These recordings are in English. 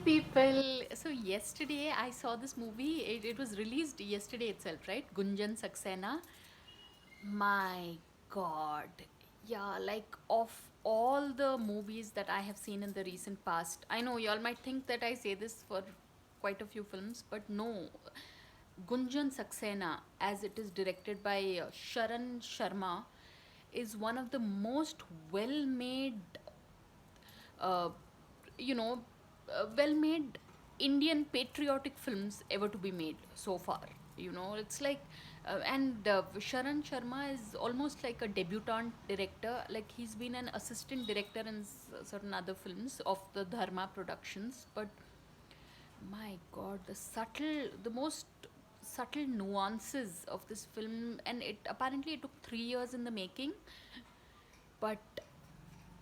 People. So yesterday I saw this movie. It was released yesterday itself, right? Gunjan Saxena. My God. Yeah, like of all the movies that I have seen in the recent past, I know y'all might think that I say this for quite a few films, but no. Gunjan Saxena, as it is directed by Sharan Sharma, is one of the most well made uh, you know, well made Indian patriotic films ever to be made so far. It's like, and Sharan Sharma is almost like a debutant director. Like he's been an assistant director in certain other films of the Dharma Productions, but my God, the most subtle nuances of this film, and it apparently it took 3 years in the making, but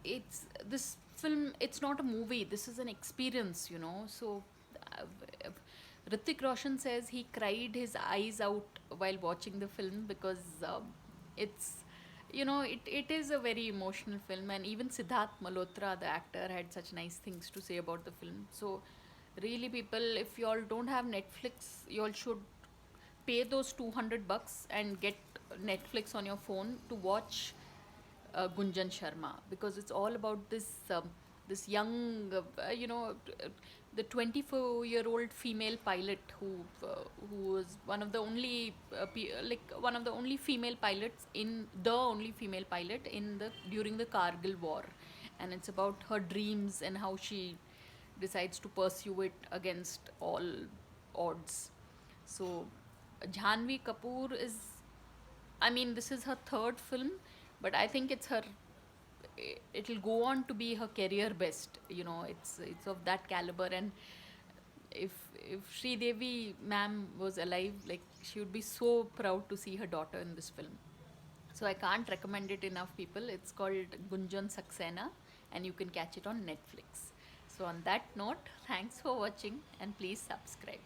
it's this film, it's not a movie, this is an experience, so uh, Ritik Roshan says he cried his eyes out while watching the film because it's it is a very emotional film, and even Siddharth Malhotra, the actor, had such nice things to say about the film. So really, people, if you all don't have Netflix, you all should pay those $200 and get Netflix on your phone to watch Gunjan Sharma, because it's all about this young, the 24-year-old female pilot who was one of the only one of the only female pilots in the only female pilot in the during the Kargil war, and it's about her dreams and how she decides to pursue it against all odds. So Jhanvi Kapoor is, I mean, this is her third film, but I think it'll go on to be her career best. It's of that caliber, and if Sri Devi ma'am was alive, like she would be so proud to see her daughter in this film. So I can't recommend it enough, people. It's called Gunjan Saxena, and you can catch it on Netflix. So on that note, thanks for watching, and please subscribe.